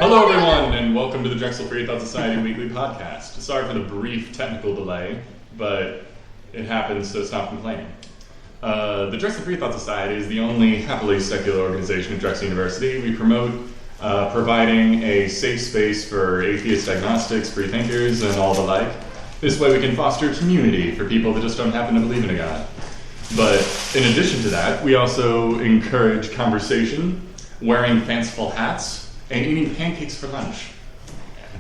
Hello, everyone, and welcome to the Drexel Free Thought Society Weekly Podcast. Sorry for the brief technical delay, but it happens, so stop complaining. The Drexel Free Thought Society is the only happily secular organization at Drexel University. We promote providing a safe space for atheists, agnostics, free thinkers, and all the like. This way we can foster community for people that just don't happen to believe in a God. But in addition to that, we also encourage conversation, wearing fanciful hats, and eating pancakes for lunch.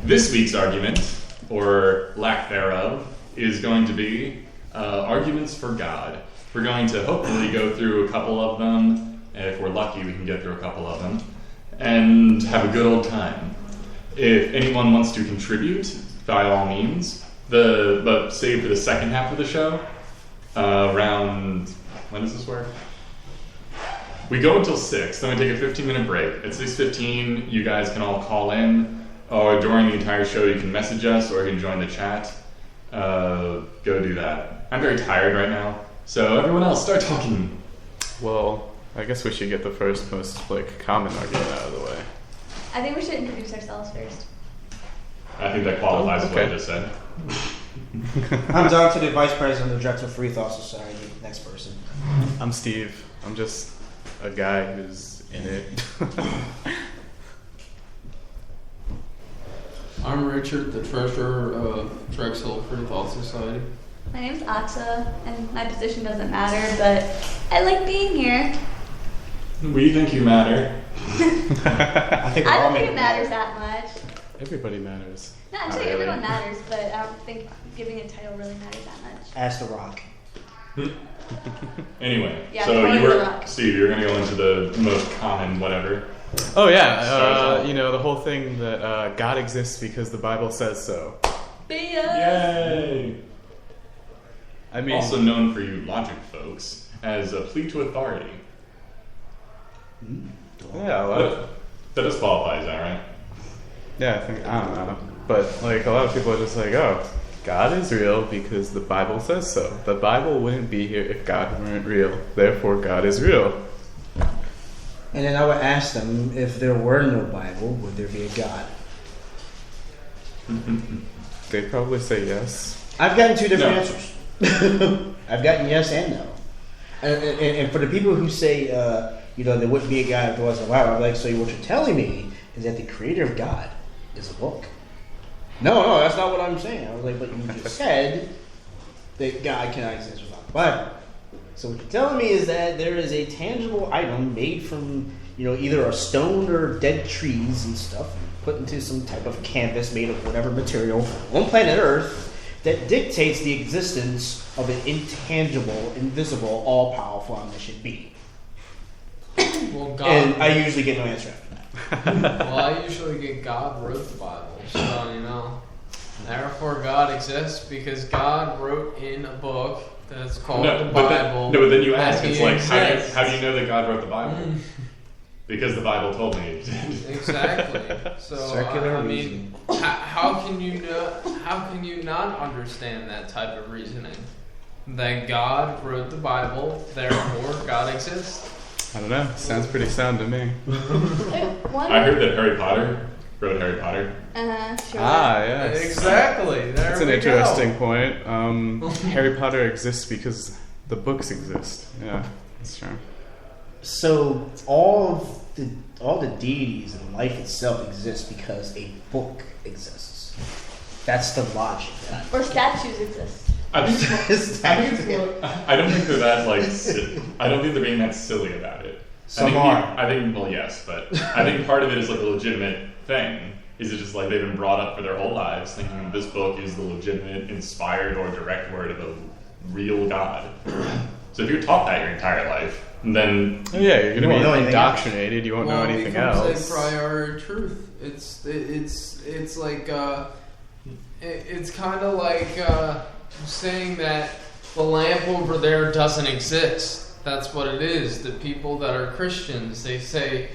This week's argument, or lack thereof, is going to be arguments for God. We're going to hopefully go through a couple of them, and if we're lucky we can get through a couple of them, and have a good old time. If anyone wants to contribute, by all means, but save for the second half of the show, around, when does this work? We go until 6, then we take a 15-minute break. At 6:15, you guys can all call in, or during the entire show you can message us, or you can join the chat. Go do that. I'm very tired right now, so everyone else, start talking. Well, I guess we should get the first most, common argument out of the way. I think we should introduce ourselves first. I think that qualifies what I just said. I'm Dr. the Vice President of the Drexel Free Thought Society. Next person. I'm Steve. I'm just a guy who's in it. I'm Richard, the treasurer of Drexel Free Thought Society. My name's Aksa, and my position doesn't matter, but I like being here. We think you matter. I don't think it matters that much. Everybody matters. No, I'm saying everyone matters, but I don't think giving a title really matters that much. Ask the Rock. Anyway, Yeah, so Steve, you're going to go into the most common whatever. Oh yeah, the whole thing that God exists because the Bible says so. Yay! I mean, also known for you logic folks as a plea to authority. Yeah, that disqualifies that, right? Yeah, I don't know. But a lot of people are just oh, God is real because the Bible says so. The Bible wouldn't be here if God weren't real. Therefore, God is real. And then I would ask them, if there were no Bible, would there be a God? They'd probably say yes. I've gotten two different answers. I've gotten yes and no. And for the people who say, there wouldn't be a God if there wasn't a Bible, I'm so what you're telling me is that the creator of God is a book. No, that's not what I'm saying. I was but you just said that God cannot exist without the Bible. So what you're telling me is that there is a tangible item made from, either a stone or dead trees and stuff, put into some type of canvas made of whatever material on planet Earth that dictates the existence of an intangible, invisible, all-powerful, omniscient being. Well, God. And I usually get no answer after that. Well, I usually get God wrote the Bible, so Therefore, God exists because God wrote in a book that's called the Bible. But then you ask, it's how do you know that God wrote the Bible? Because the Bible told me it did. Exactly. So circular reasoning. How can you not understand that type of reasoning? That God wrote the Bible, therefore God exists. I don't know. Sounds pretty sound to me. I heard that Harry Potter wrote Harry Potter. Sure. Yes. Exactly. That's an interesting point. Harry Potter exists because the books exist. Yeah, that's true. So all the deities and life itself exists because a book exists. That's the logic. Or statues exist. I don't think they're that I don't think they're being that silly about it. Yes, but I think part of it is a legitimate thing. Is it just they've been brought up for their whole lives thinking this book is the legitimate, inspired, or direct word of a real God. So if you're taught that your entire life, then you're going to be indoctrinated. You won't know anything else. It becomes a prior truth. It's kind of like saying that the lamp over there doesn't exist. That's what it is. The people that are Christians, they say,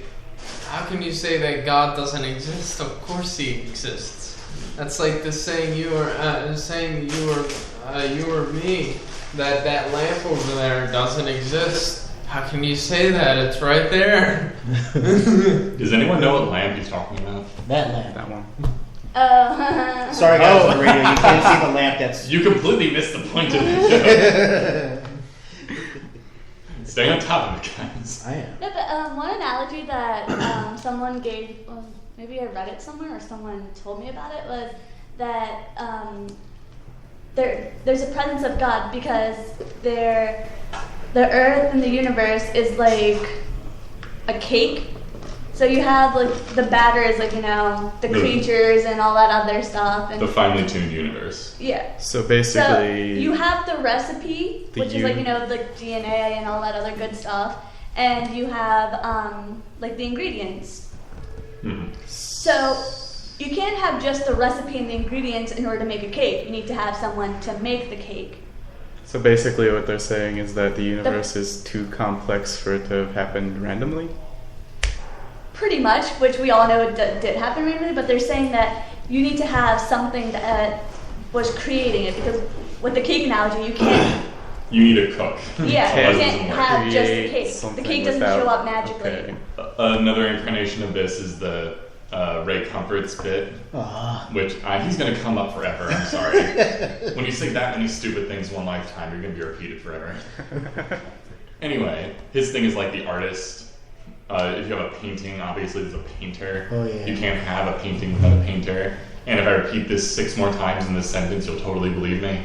how can you say that God doesn't exist? Of course He exists. That's like the saying you or me that lamp over there doesn't exist. How can you say that? It's right there. Does anyone know what lamp he's talking about? That lamp. That one. Oh. Sorry guys on the radio, you can't see the lamp that's... You completely missed the point of the joke. Stay on top of it, guys. I am. No, but one analogy that someone gave, maybe I read it somewhere or someone told me about it, was that there's a presence of God because the earth and the universe is like a cake. So you have like the batter is like, the creatures and all that other stuff. And The finely tuned universe. yeah. So basically, So you have the recipe, The which is like, the DNA and all that other good stuff. And you have like the ingredients. Mhm. So you can't have just the recipe and the ingredients in order to make a cake. You need to have someone to make the cake. so basically, what they're saying is that the universe is too complex for it to have happened randomly. Pretty much, which we all know did happen randomly, but they're saying that you need to have something that was creating it, because with the cake analogy, you can't, You need a cook. yeah, Can't you can't have just the create cake. The something cake doesn't without- show up magically. Okay. Another incarnation of this is the Ray Comforts bit, which he's going to come up forever. I'm sorry. When you say that many stupid things one lifetime, you're going to be repeated forever. Anyway, his thing is like the artist. If you have a painting, obviously there's a painter. Oh, yeah. You can't have a painting without a painter. And if I repeat this 6 more times in this sentence, you'll totally believe me.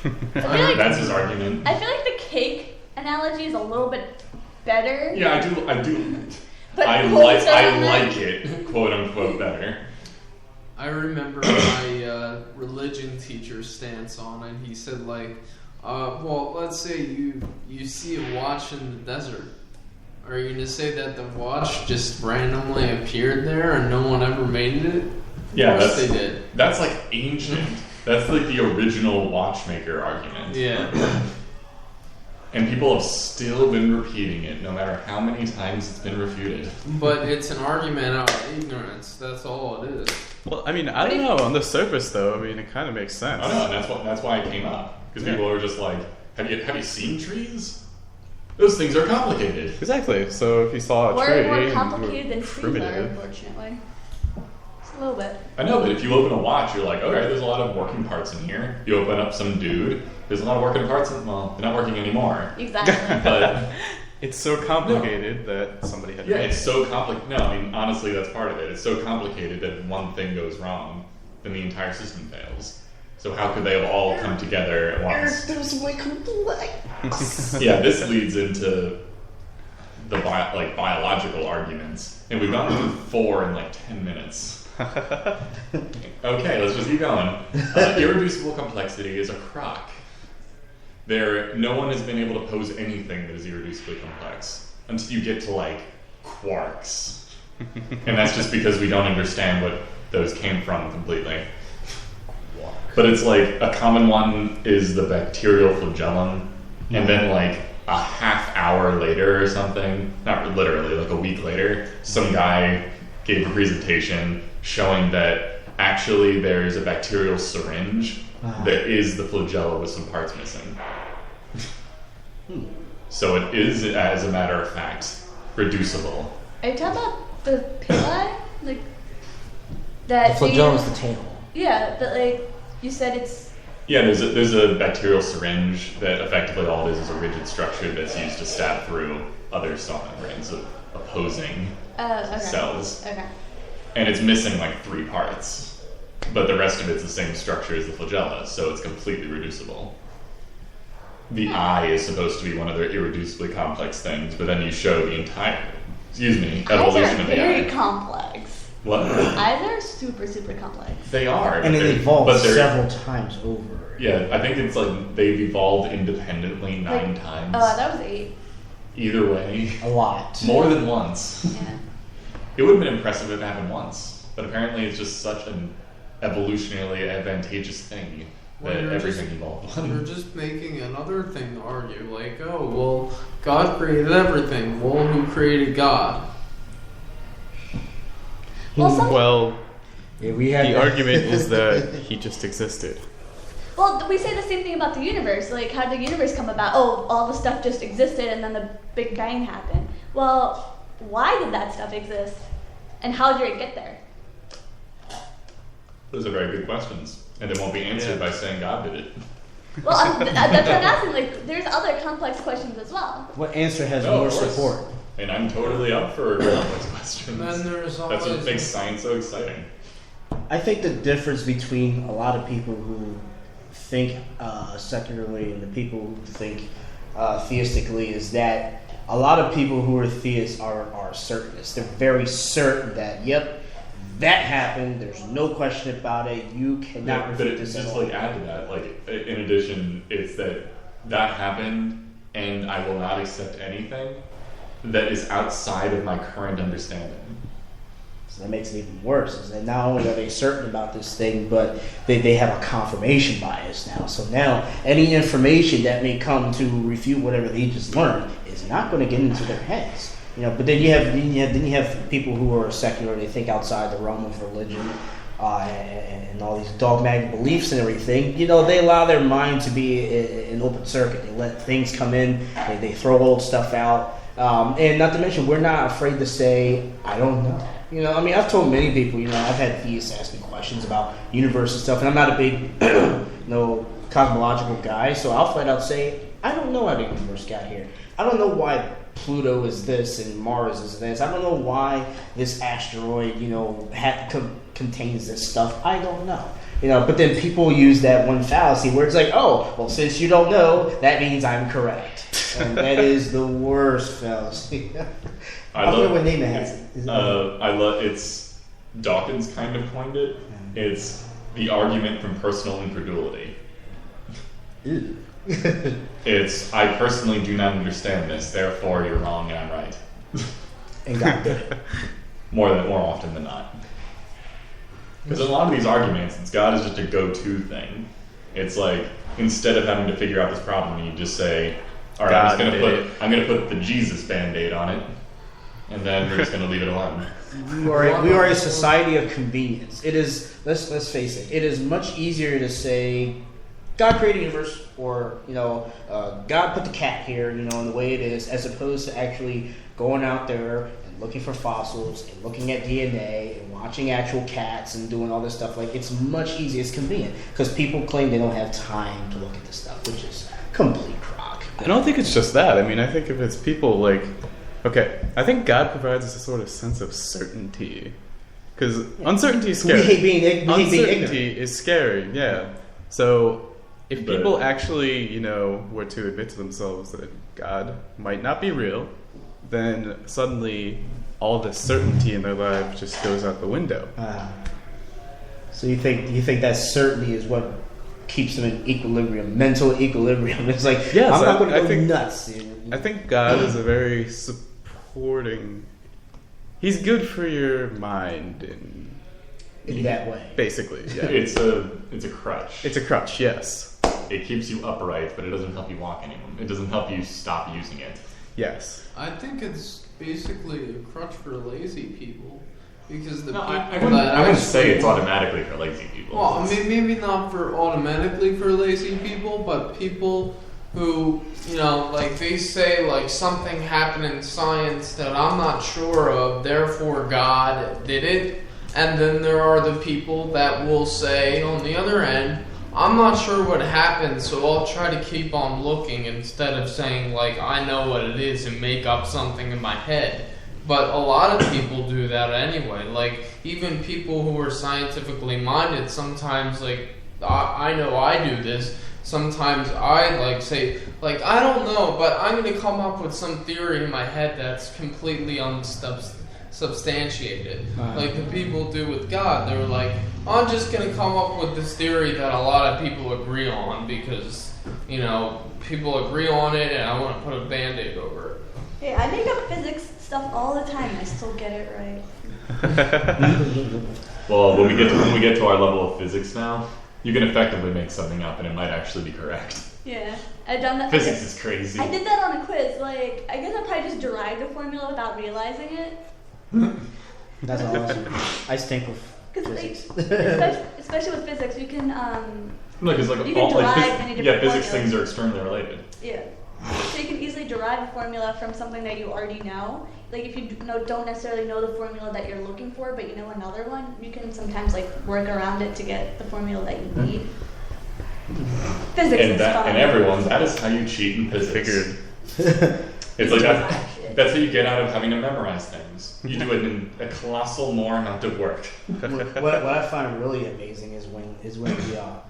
I feel like That's his argument. I feel like the cake analogy is a little bit better. Yeah, I do. But I quotes are on that. like it, quote unquote, better. I remember my religion teacher's stance on it. He said, like, well, let's say you see a watch in the desert. Are you going to say that the watch just randomly appeared there and no one ever made it? Yeah, Of course they did. That's like ancient. That's like the original watchmaker argument. Yeah. And people have still been repeating it, no matter how many times it's been refuted. But it's an argument out of ignorance. That's all it is. Well, I mean, I don't know. On the surface, though, I mean, it kind of makes sense. I know, and that's why it came up. Because Yeah. people are just like, have you seen trees? Those things are complicated. Exactly. So if you saw a We're tree more and you complicated were than trees are, primitive, unfortunately. Just a little bit. I know, but if you open a watch, you're like, okay, there's a lot of working parts in here. You open up some dude, there's a lot of working parts in, well, they're not working anymore. Exactly. But it's so complicated that somebody had to yeah, make it's it. so complicated. No, I mean, honestly, that's part of it. It's so complicated that if one thing goes wrong, then the entire system fails. So how could they have all come together at once? Yeah, this leads into the biological arguments, and we've gone through 4 in like 10 minutes. Okay, let's just keep going. Irreducible complexity is a crock. No one has been able to pose anything that is irreducibly complex until you get to like quarks, and that's just because we don't understand what those came from completely. But it's like a common one is the bacterial flagellum, and then like a half hour later or something, not literally, like a week later, some guy gave a presentation showing that actually there's a bacterial syringe that is the flagella with some parts missing. So it is, as a matter of fact, reducible. Are you talking about the pili? Like that? The flagellum is the tail. Yeah, but like you said, it's. Yeah, there's a bacterial syringe that effectively all it is a rigid structure that's used to stab through other cell membranes of opposing Okay. cells. Okay. And it's missing like 3 parts, but the rest of it's the same structure as the flagella, so it's completely reducible. The eye is supposed to be one of the irreducibly complex things, but then you show the entire, evolution Eyes are of the very eye. complex. What? Eyes are super, super complex. They are, And but it they're- evolved but they're- several times over. Yeah, I think it's like they've evolved independently 9 times. That was 8. Either way, A lot. more than once. Yeah. It would have been impressive if it happened once, but apparently it's just such an evolutionarily advantageous thing Well, that you're everything just- evolved You're on. just making another thing to argue. Like, oh, well, God created everything. Well, who created God? Well, some, Well, Yeah, we had the argument is that he just existed. Well, we say the same thing about the universe. Like, how did the universe come about? Oh, all the stuff just existed and then the Big Bang happened. Well, why did that stuff exist? And how did it get there? Those are very good questions. And they won't be answered by saying God did it. Well, that's what I'm asking. Like, there's other complex questions as well. What answer has No, more of course. support? And I'm totally up for complex questions. And then there's That's what always- makes science so exciting. I think the difference between a lot of people who think secularly and the people who think theistically is that a lot of people who are theists are certainists. They're very certain that, yep, that happened. There's no question about it. You cannot But refute it, this just at to all. like add to that, like in addition, it's that happened, and I will not accept anything that is outside of my current understanding. So that makes it even worse. Is that not only are they certain about this thing, but they have a confirmation bias now. So now any information that may come to refute whatever they just learned is not going to get into their heads. You know, but then you have people who are secular. They think outside the realm of religion and all these dogmatic beliefs and everything. You know, they allow their mind to be an open circuit. They let things come in. They throw old stuff out. And not to mention, we're not afraid to say, I don't know. You know, I mean, I've told many people, you know, I've had theists ask me questions about universe and stuff, and I'm not a big, cosmological guy, so I'll flat out say, I don't know how the universe got here. I don't know why Pluto is this and Mars is this. I don't know why this asteroid, you know, contains this stuff. I don't know. You know, but then people use that one fallacy where it's like, oh, well, since you don't know, that means I'm correct. And that is the worst fallacy. I forget what name it has. It's Dawkins kind of coined it. It's the argument from personal incredulity. Ew. It's I personally do not understand this, therefore you're wrong and I'm right. And God did it. More often than not. Because in a lot of these arguments, God is just a go-to thing. It's like instead of having to figure out this problem, you just say, "All right, I'm gonna put the Jesus Band-Aid on it, and then we're just gonna leave it alone." We are a society of convenience. It is. Let's face it. It is much easier to say, God created the universe, or God put the cat here, in the way it is, as opposed to actually going out there and looking for fossils and looking at DNA and watching actual cats and doing all this stuff. Like, it's much easier. It's convenient because people claim they don't have time to look at this stuff, which is complete crock. I don't think it's just that. I mean, I think if it's people like, okay, I think God provides us a sort of sense of certainty. Because uncertainty is scary. We hate being ignorant. Uncertainty is scary, yeah. So if people actually, were to admit to themselves that God might not be real, then suddenly all the certainty in their life just goes out the window. So you think that certainty is what keeps them in equilibrium, mental equilibrium? It's like, yes, I'm not going to go think, nuts. I think God is a very supporting. He's good for your mind in that way. Basically, yeah. It's a crutch. It's a crutch, yes. It keeps you upright, but it doesn't help you walk anymore. It doesn't help you stop using it. Yes. I think it's basically a crutch for lazy people. Because the people I wouldn't say it's automatically for lazy people. Well, I mean, maybe not for automatically for lazy people, but people who, they say, something happened in science that I'm not sure of, therefore God did it. And then there are the people that will say, on the other end, I'm not sure what happened, so I'll try to keep on looking instead of saying, I know what it is and make up something in my head. But a lot of people do that anyway. Even people who are scientifically minded, sometimes, I know I do this. Sometimes I, say, I don't know, but I'm going to come up with some theory in my head that's completely unsubstantiated. Like the people do with God. They're like, I'm just going to come up with this theory that a lot of people agree on because, people agree on it and I want to put a Band-Aid over it. Hey, I make up physics stuff all the time. I still get it right. Well, when we get to our level of physics now, you can effectively make something up and it might actually be correct. Yeah, I've done that. Physics is crazy. I did that on a quiz. I guess I probably just derived the formula without realizing it. That's awesome. I stink with Because Physics. especially with physics, you can No, because like You can all like derive many different physics formulas. things are externally related. yeah. So you can easily derive a formula from something that you already know. Like if you don't necessarily know the formula that you're looking for, but you know another one, you can sometimes like work around it to get the formula that you need. Physics is fun. And everyone, that is how you cheat in physics. It's like that's how you get out of having to memorize things. You do it in a colossal more amount of work. what I find really amazing is when the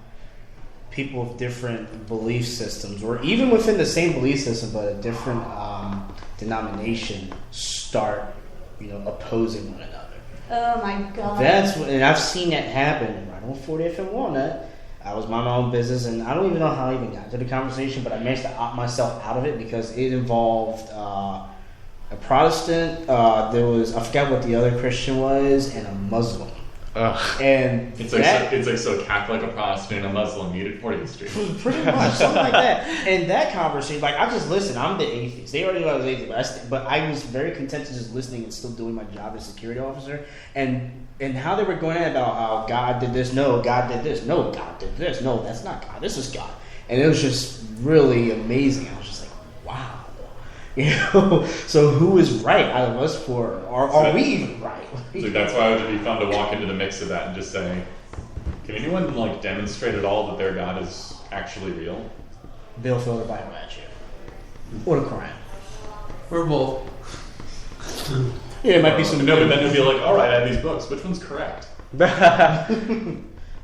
people with different belief systems, or even within the same belief system but a different denomination, start opposing one another. Oh my god. And I've seen that happen right on 40th and Walnut. I was minding my own business, and I don't even know how I even got into the conversation, but I managed to opt myself out of it because it involved a Protestant. There was, I forgot what the other Christian was, and a Muslim. And it's like so a Catholic, a Protestant, a Muslim meet at 40th Street. Pretty much, something like that. And that conversation, like I just listened. I'm the atheist. They already know I was atheist, but I was very content to just listening and still doing my job as a security officer. And how they were going at about how God did this, no, God did this, no, God did this, no, that's not God, this is God. And it was just really amazing. I was just like, wow. So who is right out of us four? Are we even right? So that's why it would be fun to walk into the mix of that and just say, can anyone like demonstrate at all that their God is actually real? They'll throw the Bible at you. Or the Quran. We're both. Yeah, it might be some. No, but then it'd be like, all right, I have these books. Which one's correct?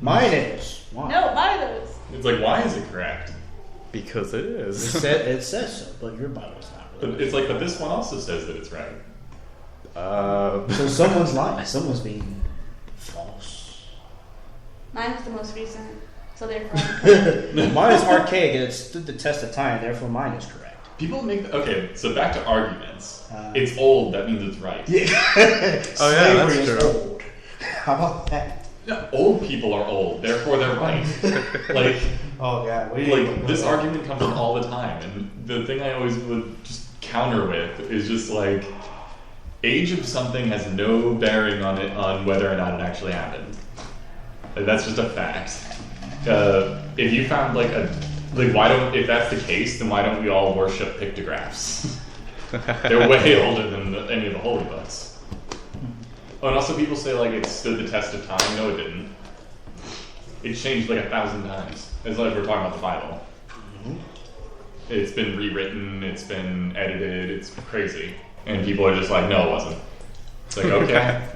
Mine is. Why? No, mine is. It's like, why is it correct? Because it is. It says so, but your Bible's not really. But it's like, but this one also says that it's right. So someone's lying. Someone's being false. Mine is the most recent, so therefore. Mine is archaic and it stood the test of time. Therefore, mine is correct. People make okay. So back to arguments. It's old. That means it's right. Yeah. Oh yeah, that's Slavery is true. old. How about that? No, old people are old. Therefore, they're right. like, Oh yeah. like this argument comes up all the time, and the thing I always would just counter with is just like, age of something has no bearing on whether or not it actually happened. Like, that's just a fact. If you found if that's the case, then why don't we all worship pictographs? They're way older than any of the holy books. Oh, and also people say like it stood the test of time. No, it didn't. It changed like 1,000 times. It's like we're talking about the Bible. It's been rewritten. It's been edited. It's crazy. And people are just like, no, it wasn't. It's like, okay.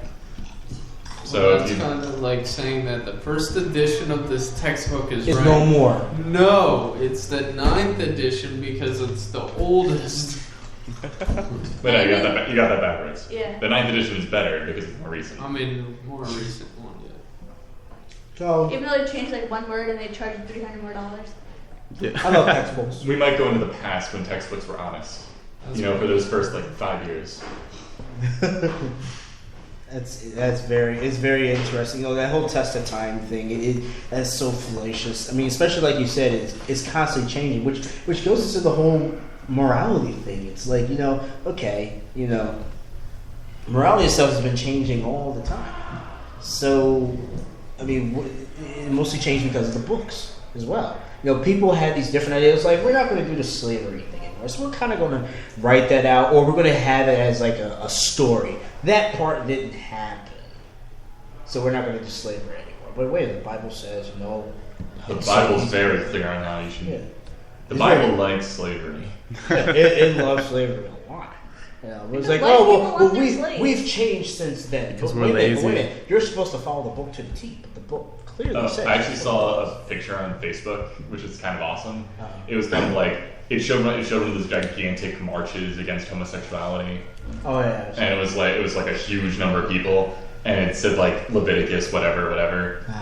So That's kind of like saying that the first edition of this textbook is It's right. no more. No, it's the 9th edition because it's the oldest. But no, you got that backwards. Yeah. The 9th edition is better because it's more recent. I mean, more recent one, yeah. So Even though they changed like one word and they charged $300 more. I love textbooks. We might go into the past when textbooks were honest. For those first 5 years. It's very interesting. That whole test of time thing. That's so fallacious. I mean, especially like you said, it's constantly changing, which goes into the whole morality thing. It's like morality itself has been changing all the time. So, I mean, it mostly changed because of the books as well. People had these different ideas, like, we're not going to do the slavery thing anymore. So we're kind of going to write that out, or we're going to have it as like a story. That part didn't happen. So we're not going to do slavery anymore. But wait, the Bible says, The Bible's very clear on how you should. Yeah. The Bible likes slavery. It loves slavery a lot. It's like, we've changed since then. Because But we're wait a lazy. minute. You're supposed to follow the book to the T, but the book clearly says. I actually saw a picture on Facebook, which is kind of awesome. Uh-huh. It was kind of like it showed one of those gigantic marches against homosexuality, Oh yeah. and it was like a huge number of people, and it said like Leviticus, whatever,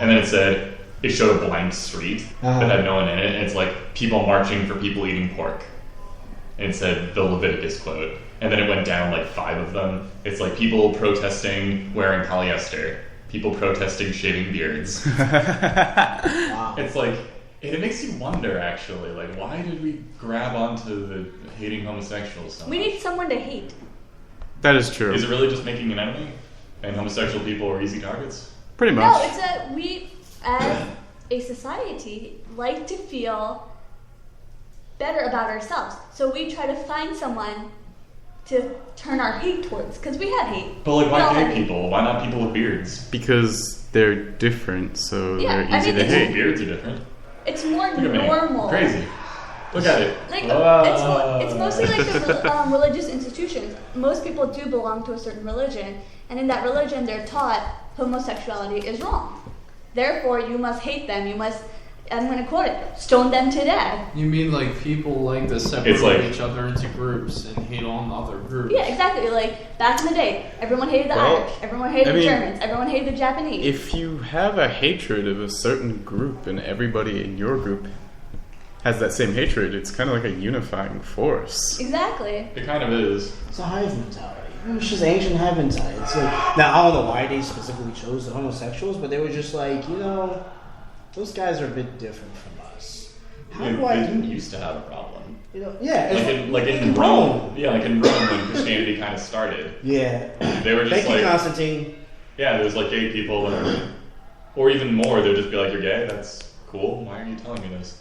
and then it showed a blank street that had no one in it, and it's like people marching for people eating pork, and it said the Leviticus quote, and then it went down like 5 of them. It's like people protesting wearing polyester, people protesting shaving beards. Wow. It's like, it makes you wonder, actually, like, why did we grab onto the hating homosexuals so much? We need someone to hate. That is true. Is it really just making an enemy? And homosexual people are easy targets? Pretty much. No, it's that we, as a society, like to feel better about ourselves. So we try to find someone to turn our hate towards, because we have hate. But like, We why all have hate people? Why not people with beards? Because they're different, so Yeah, they're I easy mean, to it's- hate. Beards are different. It's more Look at me. normal. Crazy. Look at it. Like Whoa. it's mostly like the religious institutions. Most people do belong to a certain religion, and in that religion, they're taught homosexuality is wrong. Therefore, you must hate them. You must. I'm going to quote it: stone them to death. You mean like people like to separate It's like- each other into groups and hate on other groups? Yeah, exactly. Like back in the day, everyone hated the Well, Irish, everyone hated I the mean, Germans, everyone hated the Japanese. If you have a hatred of a certain group and everybody in your group has that same hatred, it's kind of like a unifying force. Exactly. It kind of is. It's a hive mentality. It was just ancient hive mentality. It's like, now, I don't know why they specifically chose the homosexuals, but they were just like, those guys are a bit different from us. How They do I didn't do? used to have a problem. Yeah, it's Like in Rome. Yeah, like in Rome when Christianity kind of started. Yeah. They were just Thank you, like, Constantine. yeah, there was like gay people, or even more. They'd just be like, "You're gay. That's cool. Why are you telling me this?"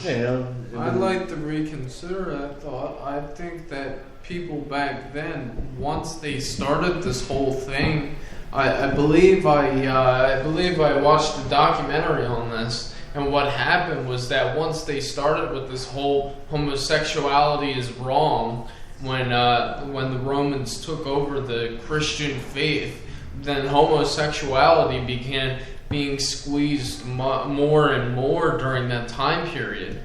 Yeah, I'd like to reconsider that thought. I think that people back then, once they started this whole thing, I believe I watched a documentary on this, and what happened was that once they started with this whole homosexuality is wrong, when the Romans took over the Christian faith, then homosexuality began being squeezed more and more during that time period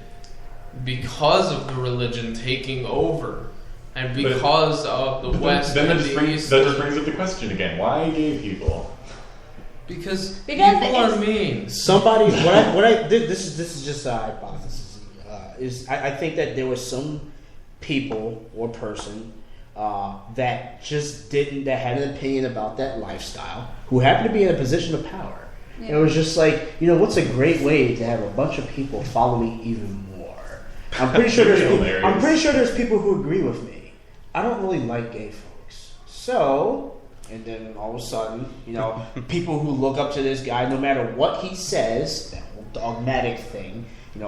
because of the religion taking over and because of the West Then and that just the brings, East. that just brings up the question again: why gay people? Because Because people are it's- mean. Somebody, this is just a hypothesis. I think that there was some people or person that just that had an opinion about that lifestyle, who happened to be in a position of power. And it was just like, what's a great way to have a bunch of people follow me even more? I'm pretty sure there's people who agree with me. I don't really like gay folks, so. And then all of a sudden, people who look up to this guy, no matter what he says, that whole dogmatic thing,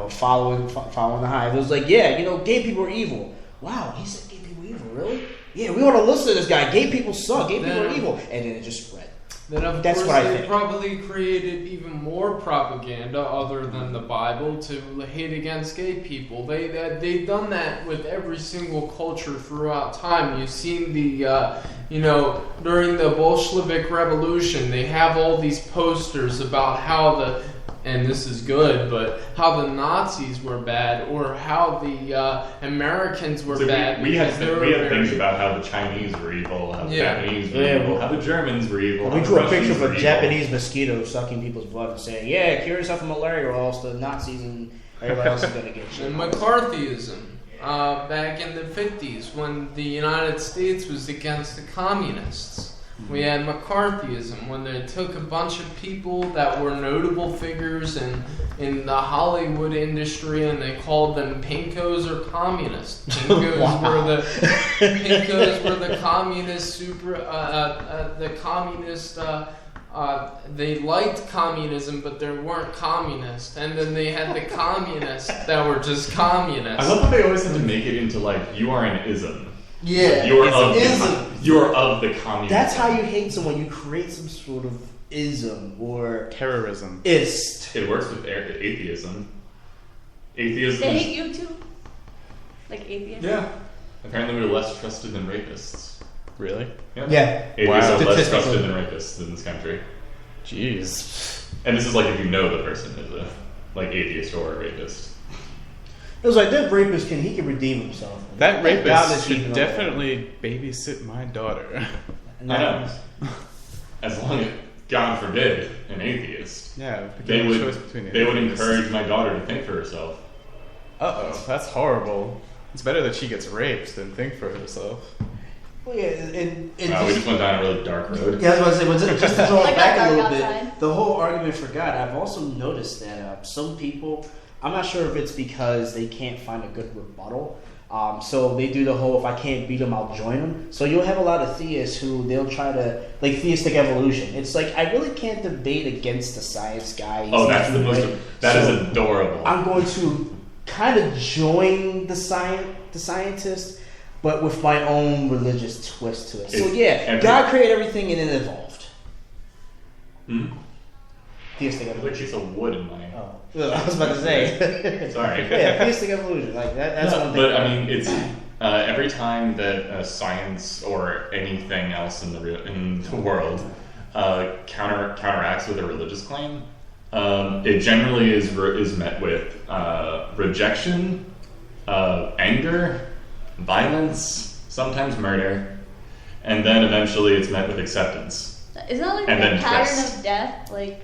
following the hive. It was like, yeah, gay people are evil. Wow, he said gay people are evil, really? Yeah, we want to listen to this guy. Gay people suck. Gay people are evil. And then it just spread. Then of That's course what I they think. probably created even more propaganda other than the Bible to hate against gay people. They've done that with every single culture throughout time. You've seen during the Bolshevik Revolution, they have all these posters about how and this is good, but how the Nazis were bad, or how the Americans were So bad. we had because they were things very- about how the Chinese were evil, how the Yeah. Japanese were evil, how the Germans were evil. We how the drew a Russians picture of were a evil. Japanese mosquito sucking people's blood and saying, yeah, cure yourself of malaria or else the Nazis and everybody else is going to get you. And McCarthyism, back in the 50s, when the United States was against the communists. We had McCarthyism, when they took a bunch of people that were notable figures in the Hollywood industry and they called them pinkos or communists. Pinkos were the communist they liked communism, but they weren't communist. And then they had the communists that were just communists. I love how they always have to make it into like, you are an ism. Yeah, You're ism. of the communist. That's how you hate someone. You create some sort of ism or Terrorism. ist. It works with atheism. Atheism They is... hate you too? Like atheists? Yeah. Apparently we're less trusted than rapists. Really? Yeah. Atheists Wow. are less Statistically. trusted than rapists in this country. Jeez. And this is like if you know the person is a atheist or a rapist. It was like, that rapist he can redeem himself. That Doubtless rapist he should can- definitely babysit my daughter. I know. As long as, God forbid, an atheist. Yeah, They given a would, choice between they would atheists. encourage my daughter to think for herself. Uh-oh, that's horrible. It's better that she gets raped than think for herself. Well, yeah, and We just went down a really dark road. yeah, I was going to say, just to throw Like it back that a little dark bit, outside. the whole argument for God, I've also noticed that some people, I'm not sure if it's because they can't find a good rebuttal, So they do the whole, if I can't beat them, I'll join them. So you'll have a lot of theists who they'll try to, like theistic evolution. It's like, I really can't debate against the science guy. Oh, that's the most, that is adorable. I'm going to kind of join the scientist, but with my own religious twist to it. So yeah, God created everything and it evolved. Theistic evolution. There's like a piece of wood in my... Oh, well, I was about to say. Sorry. Yeah, theistic evolution. Like that's one thing. But I mean, it's every time that science or anything else in the world counteracts with a religious claim, it generally is met with rejection, anger, violence, sometimes murder, and then eventually it's met with acceptance. Isn't that like And the then pattern trust. of death, like,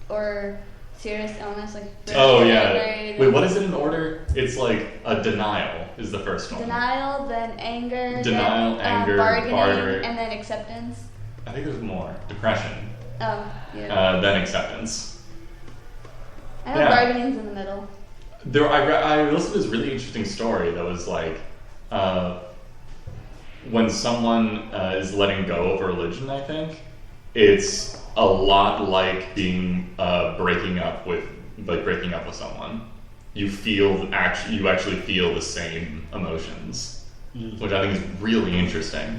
or serious illness, like? Oh yeah. Married, Wait, what is it in order? It's like a denial is the first one. Denial, then anger. Denial, then, anger, bargaining, barter. and then acceptance. I think there's more. Depression. Oh, yeah. Then acceptance. I know bargaining's in the middle. I listened to this really interesting story that was like, when someone is letting go of a religion, I think, it's a lot like being breaking up with someone. You actually feel the same emotions, which I think is really interesting,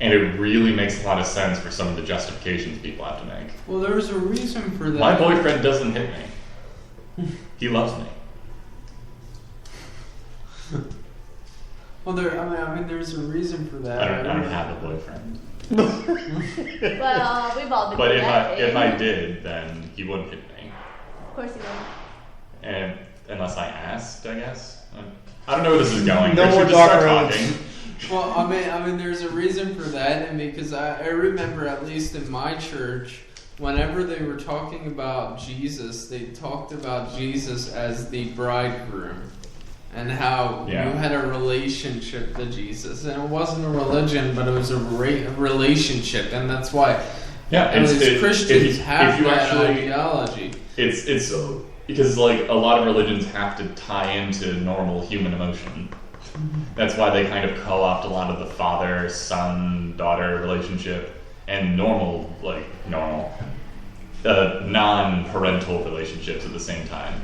and it really makes a lot of sense for some of the justifications people have to make. Well, there's a reason for that. My boyfriend doesn't hit me. He loves me. Well, I mean, there's a reason for that. I don't have a boyfriend. Well, we've all been. But through that if phase. I did, then he wouldn't hit me. Of course you will. And unless I asked, I guess. I don't know where this is going. No We more should just start dark roads. talking. Well, I mean, there's a reason for that, and because I remember, at least in my church, whenever they were talking about Jesus, they talked about Jesus as the bridegroom, and how you had a relationship to Jesus, and it wasn't a religion, but it was a relationship, and that's why. Yeah, Christians have if you that actually, ideology. It's because like a lot of religions have to tie into normal human emotion. That's why they kind of co-opt a lot of the father, son, daughter relationship and non-parental relationships at the same time.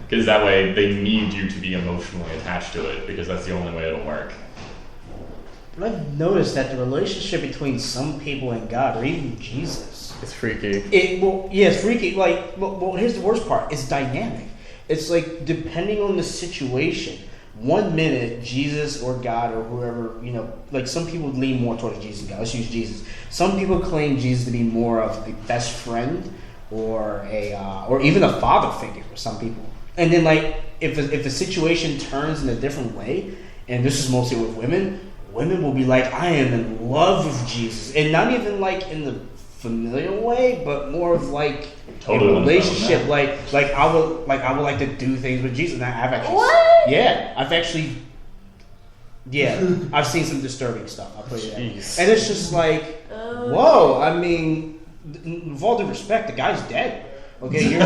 Because that way they need you to be emotionally attached to it, because that's the only way it'll work. But I've noticed that the relationship between some people and God, or even Jesus, It's freaky. It's freaky. Like, well, here's the worst part. It's dynamic. It's like depending on the situation. 1 minute, Jesus or God or whoever, like some people lean more towards Jesus and God. Let's use Jesus. Some people claim Jesus to be more of a best friend or or even a father figure for some people. And then, like, if the situation turns in a different way, and this is mostly with women will be like, I am in love with Jesus, and not even like in the familial way, but more of like Totally a relationship. Like I would like to do things with Jesus. And I've actually, What? Yeah, I've seen some disturbing stuff. I'll put it that way. Jeez. And it's just like, whoa. I mean, with all due respect, the guy's dead. Okay, you're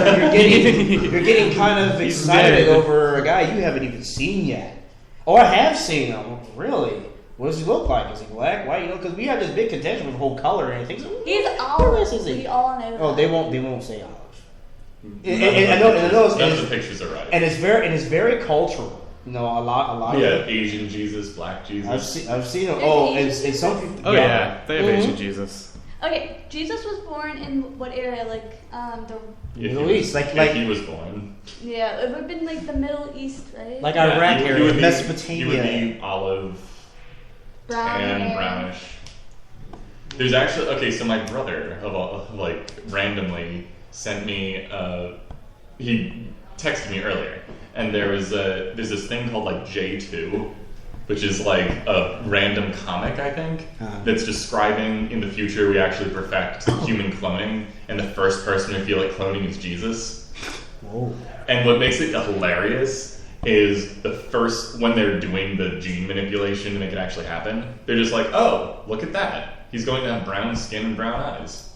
getting kind of He's excited dead. over a guy you haven't even seen yet. Oh, I have seen him. Really? What does he look like? Is he black, white? Because we have this big contention with the whole color and everything. So, He's what race olive. is he? We all know. Oh, that. they won't say olive. None of the pictures are right. And it's very cultural. A lot. Yeah, of it. Asian Jesus, black Jesus. I've seen them. There's Oh, Asian and some people. Oh yeah, they have Mhm. Asian Jesus. Okay, Jesus was born in what area? Like the If Middle he East, was- like- if he was born. yeah, it would have been like the Middle East, right? Like Iraq he area, would be- Mesopotamia. He would be olive, brown tan, hair. brownish. There's actually so my brother randomly sent me. He texted me earlier, and there's this thing called like J2, which is like a random comic, I think, that's describing in the future we actually perfect human cloning, and the first person we feel like cloning is Jesus. Whoa. And what makes it hilarious is when they're doing the gene manipulation to make it actually happen, they're just like, oh, look at that. He's going to have brown skin and brown eyes.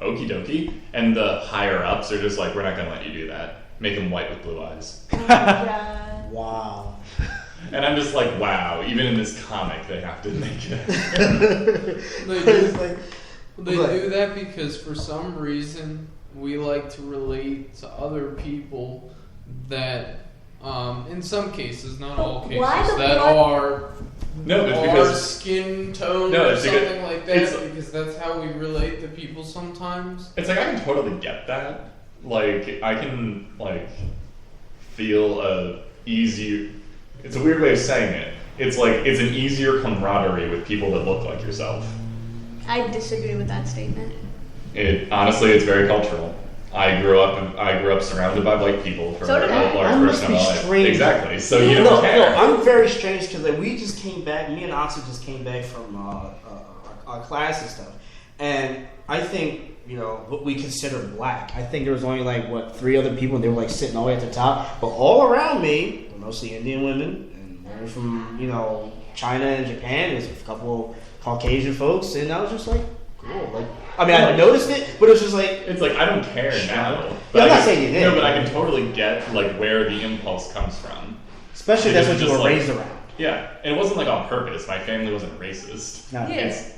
Okie dokie. And the higher ups are just like, we're not going to let you do that. Make him white with blue eyes. Oh my god. Wow. And I'm just like, wow, even in this comic, they have to make it. They do that because for some reason we like to relate to other people that, in some cases, not all cases, that are skin tone or something like that, because that's how we relate to people sometimes. It's like, I can totally get that. Like, I can, like, feel it's a weird way of saying it. It's like, it's an easier camaraderie with people that look like yourself. I disagree with that statement. Honestly, it's very cultural. I grew up surrounded by white people for a large portion of my life. Strange. Exactly. So you don't care. No, I'm very strange because we just came back. Me and Ansa just came back from our class and stuff, and I think what we consider black. I think there was only 3 other people, and they were sitting all the way at the top. But all around me were mostly Indian women and women from China and Japan. There's a couple Caucasian folks, and I was just like, cool. I noticed it, but it was just like... It's like, I don't care now. But I'm not saying you did. No, but I can totally get, where the impulse comes from. Especially that's what you were raised around. Yeah, and it wasn't, on purpose. My family wasn't racist. No. Yeah. It's,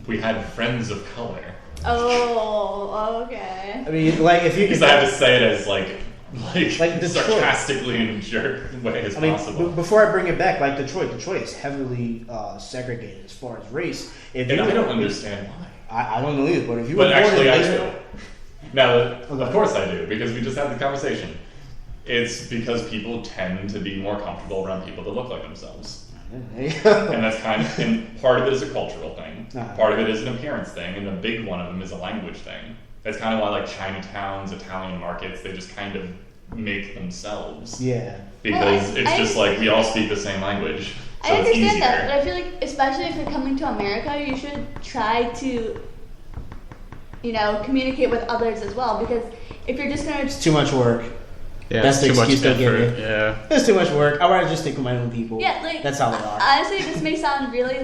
we had friends of color. Oh, okay. I mean, if you... Because I have to say it as, Detroit. sarcastically in a jerk way as possible. Before I bring it back, Detroit is heavily segregated as far as race. I don't understand why. I don't know either, but if you But were born actually, in I Israel... do. Now, of course I do, because we just had the conversation. It's because people tend to be more comfortable around people that look like themselves. And that's and part of it is a cultural thing. Part of it is an appearance thing, and the big one of them is a language thing. That's kind of why Chinatowns, Italian markets, they just kind of make themselves. Yeah. Because it's just we all speak the same language. So I understand it's easier. that, but I feel like, especially if you're coming to America, you should try to, communicate with others as well. Because if you're just gonna... It's too much work. Yeah, that's the too much excuse they'll give effort. you. Yeah. It's too much work. I'd rather just stick with my own people. Yeah, that's how they are. Honestly, this may sound really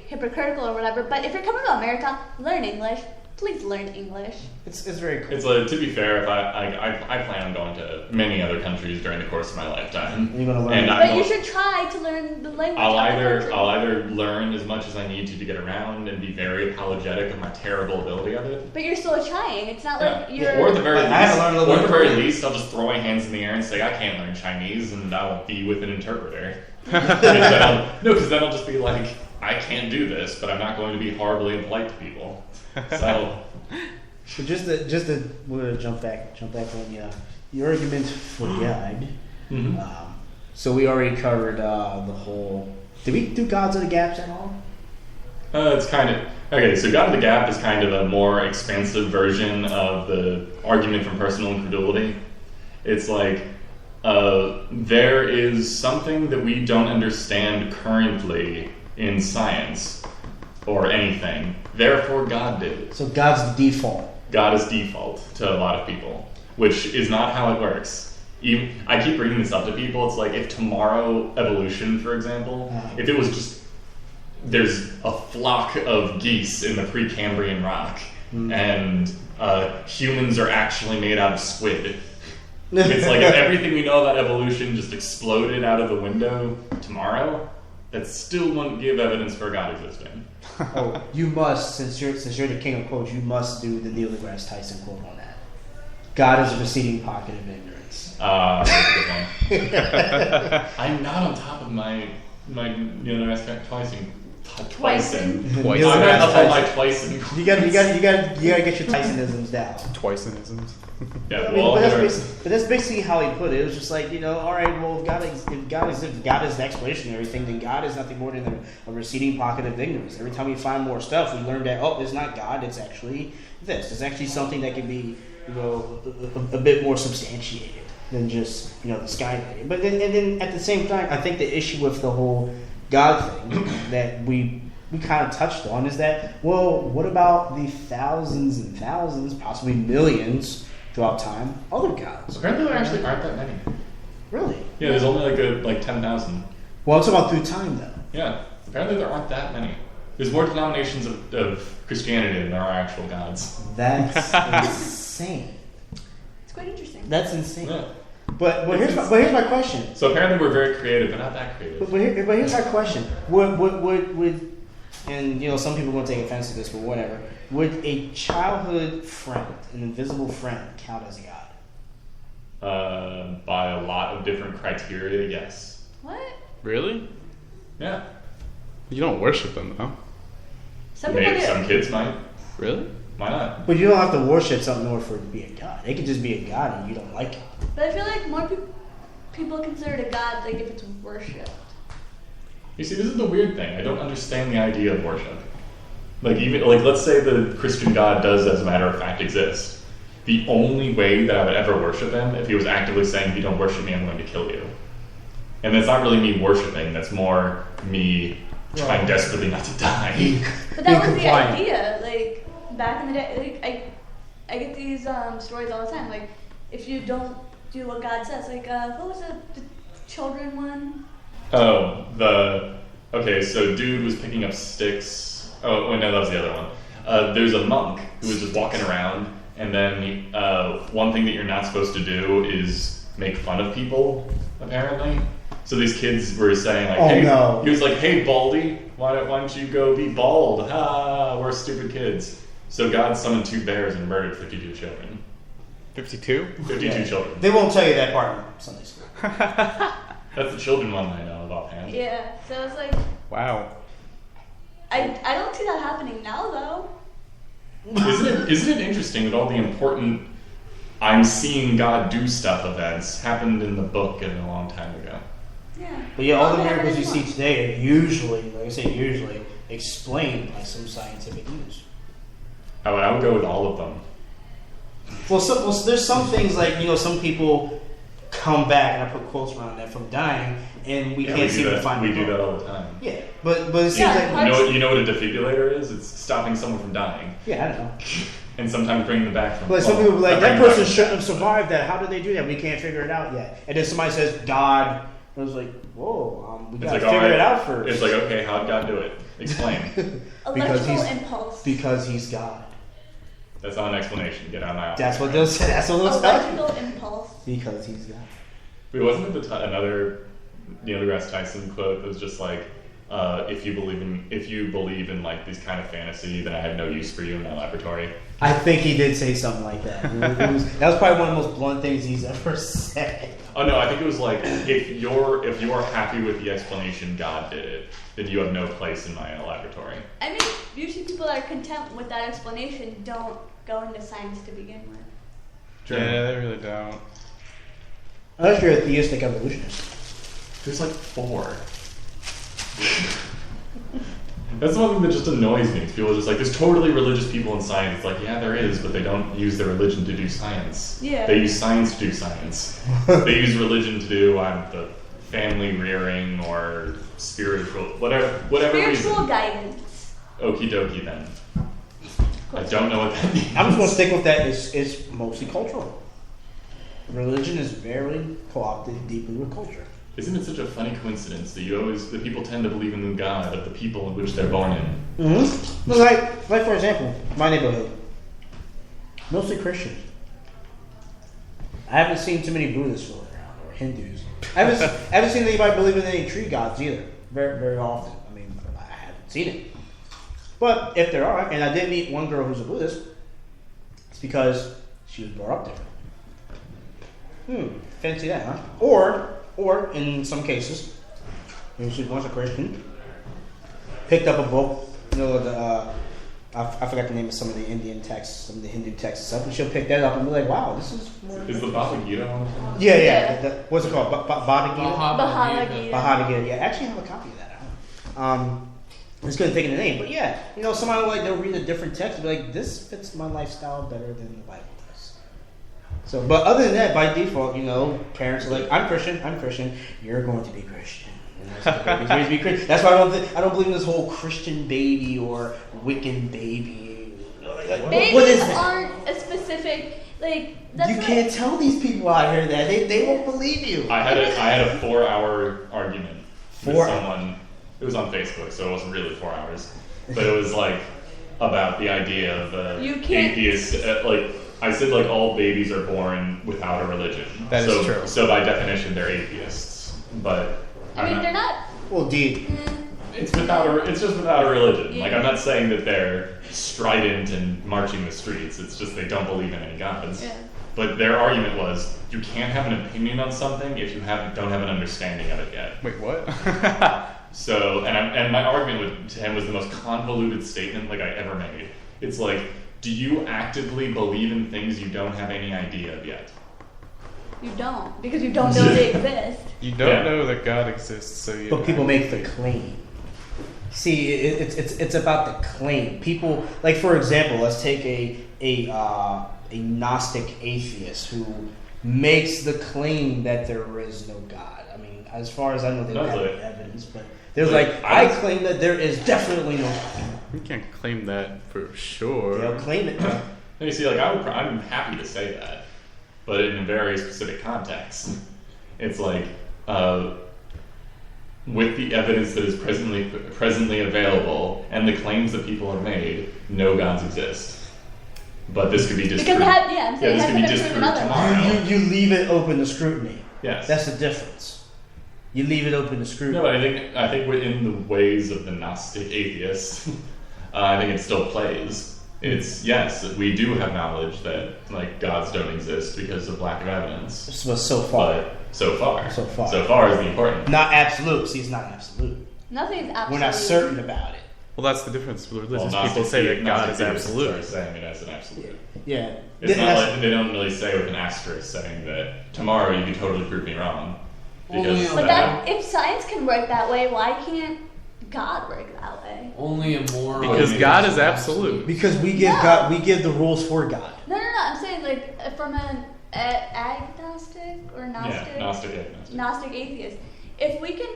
hypocritical or whatever, but if you're coming to America, learn English. Please learn English. It's very cool. It's to be fair, if I plan on going to many other countries during the course of my lifetime. You're gonna learn, but you should try to learn the language. I'll either learn as much as I need to get around and be very apologetic of my terrible ability of it. But you're still trying. It's not like you're. Or at the very least, least, I'll just throw my hands in the air and say I can't learn Chinese, and I'll be with an interpreter. Because then I'll just be like, I can't do this, but I'm not going to be horribly impolite to people. So. But we're gonna jump back on your argument for God. Mm-hmm. So we already covered the whole. Did we do Gods of the Gaps at all? It's kind of okay. So God of the Gap is kind of a more expansive version of the argument from personal incredulity. It's there is something that we don't understand currently in science or anything. Therefore, God did it. So God's the default. God is default to a lot of people, which is not how it works. I keep bringing this up to people. It's like if tomorrow evolution, for example, if it was just there's a flock of geese in the Precambrian rock, and humans are actually made out of squid. It's like if everything we know about evolution just exploded out of the window tomorrow, that still wouldn't give evidence for God existing. Oh, you must, since you're the king of quotes, you must do the Neil deGrasse Tyson quote on that. God is a receding pocket of ignorance. That's a good one. I'm not on top of my Neil deGrasse Tyson. Tyson. I'm not up on my Tyson. You gotta get your Tysonisms down. Twicenisms. Yeah, but that's basically how he put it. It was just all right, well, if God is the explanation of everything, then God is nothing more than a receding pocket of ignorance. Every time we find more stuff, we learn that, it's not God, it's actually this. It's actually something that can be, a bit more substantiated than just, the sky. But then at the same time, I think the issue with the whole God thing that we kind of touched on is that, well, what about the thousands and thousands, possibly millions, throughout time, other gods? Apparently there actually aren't that many. Really? Yeah, there's only 10,000. Well, I'm talking about through time, though. Yeah, apparently there aren't that many. There's more denominations of Christianity than there are actual gods. That's insane. It's quite interesting. That's insane. Yeah. But here's my question. So apparently we're very creative, but not that creative. But here's my question. Would and some people are going to take offense to this, but whatever. Would a childhood friend, an invisible friend, count as a god? By a lot of different criteria, yes. What? Really? Yeah. You don't worship them, though. Some people Maybe do. some kids might. Really? Why not? But you don't have to worship something in order for it to be a god. It could just be a god and you don't like it. But I feel like more people consider it a god, like if it's worshipped. You see, this is the weird thing. I don't understand the idea of worship. Let's say the Christian God does, as a matter of fact, exist. The only way that I would ever worship him, if he was actively saying, if you don't worship me, I'm going to kill you. And that's not really me worshiping, that's more me trying desperately not to die. But that was compliant. the idea. Like back in the day, like I get these stories all the time. Like if you don't do what God says, like what was the children one? Oh, okay, so dude was picking up sticks. Oh, wait, no, that was the other one. There's a monk who was just walking around, and then one thing that you're not supposed to do is make fun of people, apparently. So these kids were saying, like, hey, no. He was like, hey, Baldy, why don't you go be bald? Ha, we're stupid kids. So God summoned 2 bears and murdered 52 children. 52? 52 children. They won't tell you that part in Sunday school. That's the children one I know of offhand. Yeah. So it's like Wow. I don't see that happening now though. Isn't it interesting that all the important I'm seeing God do stuff events happened in the book a long time ago? Yeah. But yeah, all the Well, miracles you yeah. see today are usually, like I say, usually explained by some scientific news. I would go with all of them. Well, there's some things like some people come back, and I put quotes around that, from dying, and we can't seem to find. We them. do that all the time. Yeah, but it seems Yeah, like You know what a defibrillator is? It's stopping someone from dying, yeah, I don't know. and sometimes bringing them back from. Like some people are like, not that bringing them person back. shouldn't have survived that. How did they do that? We can't figure it out yet. And then somebody says God. I was like, whoa, we It's gotta like, figure alright. it out first. It's like, okay, how'd God do it? Explain. Electrical impulse. Because he's God. That's not an explanation. Get out of my office. That's what they'll say. That's what they'll tell you. Electrical impulse. Because he's God. Wait, wasn't it another Neil deGrasse Tyson quote that was just like, if you believe in like these kind of fantasy, then I have no use for you in my laboratory. I think he did say something like that. That was probably one of the most blunt things he's ever said. Oh no, I think it was like, if you're happy with the explanation God did it, then you have no place in my laboratory. I mean, usually people that are content with that explanation don't go into science to begin with. Yeah, they really don't. Unless you're a theistic evolutionist. There's like 4. That's the one thing that just annoys me. People are just like, there's totally religious people in science. It's like, yeah, there is, but they don't use their religion to do science. Yeah. They use science to do science. They use religion to do the family rearing or spiritual, whatever Spiritual reason. guidance. Okie dokie then. I don't know what that means. I'm just going to stick with that. It's mostly cultural. Religion is very co-opted deeply with culture. Isn't it such a funny coincidence that the people tend to believe in the God of the people in which they're born in? Mm-hmm. Like for example, my neighborhood, mostly Christian. I haven't seen too many Buddhists floating around or Hindus. I haven't seen anybody believe in any tree gods either. Very, very often. I mean, I haven't seen it. But if there are, and I did meet one girl who's a Buddhist, it's because she was brought up there. Fancy that, huh? Or in some cases, maybe she was once a Christian, picked up a book, I forgot the name of some of the Indian texts, some of the Hindu texts and stuff, and she'll pick that up and be like, wow, this is more... Is the Bhagavad Gita on the phone? Yeah. What's it called? Bhagavad Gita? Baha'u'llah Gita. Bhagavad Gita. Yeah, I actually have a copy of that at home. It's good to take in the name, but yeah, somebody they'll read a different text and be like, this fits my lifestyle better than the Bible does. So, but other than that, by default, parents are like, I'm Christian, you're going to be Christian. That's why I don't believe in this whole Christian baby or Wiccan baby. Babies What is that? aren't a specific, that's You what can't tell these people out here that they won't believe you. I had a 4-hour argument with 4 someone. It was on Facebook, so it wasn't really 4 hours. But it was like, about the idea of You can't- atheists. I said, like all babies are born without a religion. That is true. So by definition, they're atheists. But I mean, they're not. Well, dude, It's just without a religion. Yeah. Like I'm not saying that they're strident and marching the streets. It's just they don't believe in any gods. Yeah. But their argument was you can't have an opinion on something if you don't have an understanding of it yet. Wait, what? So, and my argument to him was the most convoluted statement like I ever made. It's like, do you actively believe in things you don't have any idea of yet? You don't, because you don't know they exist. You don't Yeah. know that God exists, so you. but people make the claim. See, it's about the claim. People, like for example, let's take a Gnostic atheist who makes the claim that there is no God. I mean, as far as I know, they don't have any evidence, but they're like, I claim that there is definitely no God. You can't claim that for sure. They'll claim it. And you see, like I'm happy to say that, but in a very specific context. It's like with the evidence that is presently available and the claims that people have made, no gods exist. But this could be disproved. Because I'm saying this it could be hasn't been proven disproved otherwise. tomorrow. You leave it open to scrutiny. Yes. That's the difference. You leave it open to scrutiny. No, but I think within the ways of the Gnostic atheists, I think it still plays. It's yes, we do have knowledge that like gods don't exist because of lack of evidence. So far. But so far So far. is the important. Not absolute. See, it's not absolute. Nothing's absolute. We're not certain about it. Well, that's the difference. Religious Well, people say that God is Gnostic absolute. theists are saying it as an absolute. Yeah. It's not like they don't really say with an asterisk saying that tomorrow you can totally prove me wrong. Only Because But that, if science can work that way, why can't God work that way? Only a moral. Because God is absolute. Because we give No. God, we give the rules for God. No. I'm saying like from an agnostic or Gnostic, yeah, Gnostic agnostic. Gnostic atheist. If we can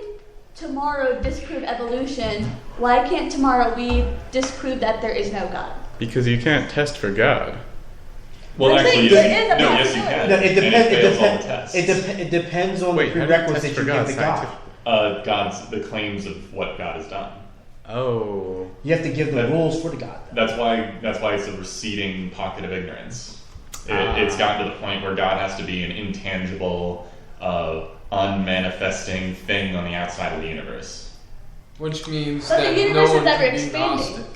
tomorrow disprove evolution, why can't tomorrow we disprove that there is no God? Because you can't test for God. Well, I'm actually, saying there is a yes, you possibility. can. No, it And depends. it fails all the tests. It depends on Wait, the how do you prerequisite test you for God give to God. scientifically? the claims of what God has done. Oh. You have to give the That- rules for the God. That's why it's a receding pocket of ignorance. Ah. It's gotten to the point where God has to be an intangible, unmanifesting thing on the outside of the universe. Which means But the that no universe is one ever can be expanding. Gnostic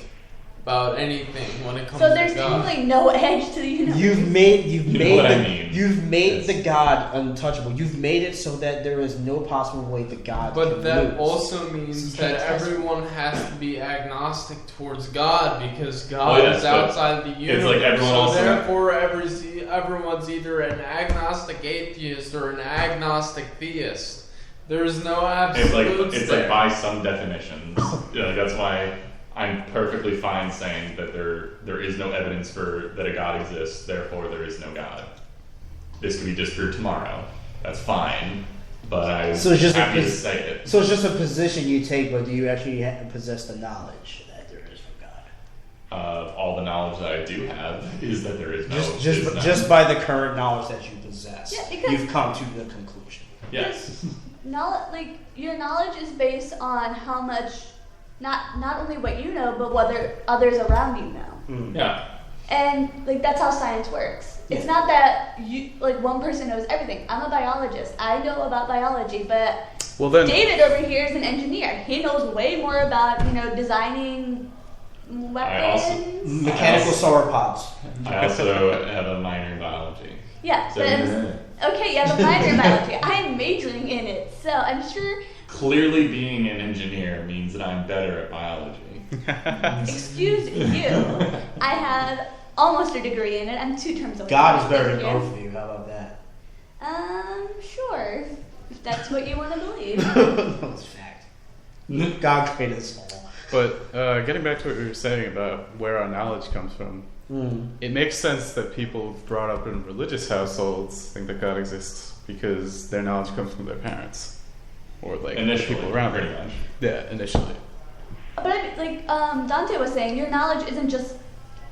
about anything when it comes So there's to God. totally no edge to the universe. You've made You know what I mean. you've made Yes. the God untouchable. You've made it so that there is no possible way the God But can that lose. also means So you that can't test everyone has to be agnostic towards God because God Well, yes, is but outside the universe. it's like everyone so also- therefore, everyone's either an agnostic atheist or an agnostic theist. There's no absolutes It's there. like by some definitions. That's why I'm perfectly fine saying that there is no evidence for that a God exists. Therefore, there is no God. This can be disproved tomorrow. That's fine. But I'm So it's just a happy to pos- say it. So it's just a position you take, but do you actually possess the knowledge that there is no God? All the knowledge that I do have is that there is no. is none. Just by the current knowledge that you possess, Yeah, because- you've come to the conclusion. Yes. Like your knowledge is based on how much, not only what you know, but what others around you know. Yeah. And like that's how science works. It's Yeah. not that you like one person knows everything. I'm a biologist. I know about biology, but Well then, David over here is an engineer. He knows way more about designing weapons. Mechanical sauropods. I also have a minor in biology. Yeah, So but you're okay, yeah, the minor in biology. I'm majoring in it, so I'm sure. clearly being an engineer means that I'm better at biology. Excuse you. I have almost a degree in it. I'm 2 terms away. God from is better it than here. both of you. How about that? Sure. If that's what you want to believe. No, it's fact. God created us all. but getting back to what you were saying about where our knowledge comes from, it makes sense that people brought up in religious households think that God exists because their knowledge comes from their parents or like the Initially, people around pretty them. much. Yeah, initially. But like Dante was saying, your knowledge isn't just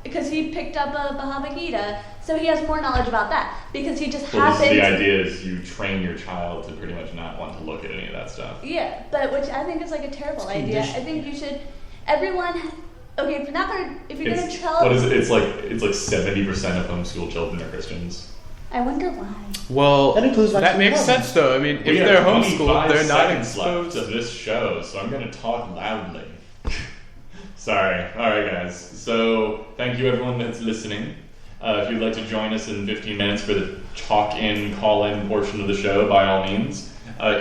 because he picked up a Bhagavad Gita, so he has more knowledge about that because he just Well, happens. the idea is you train your child to pretty much not want to look at any of that stuff. Yeah, but which I think is like a terrible idea. I think you should. Everyone Okay, if you're gonna tell. What is it? It's like 70% of homeschool children are Christians. I wonder why. Well, That includes my that makes cousins. sense though. I mean, We if have they're 25 homeschooled, they're not seconds left exposed. of this show, so I'm going to talk loudly. Sorry. All right, guys. So thank you, everyone that's listening. If you'd like to join us in 15 minutes for the talk-in, call-in portion of the show, by all means,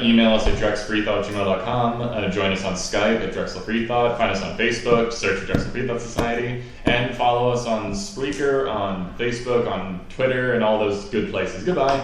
email us at drexfreethought@gmail.com. Join us on Skype at Drexel Freethought. Find us on Facebook. Search for Drexel Freethought Society. And follow us on Spreaker, on Facebook, on Twitter, and all those good places. Goodbye.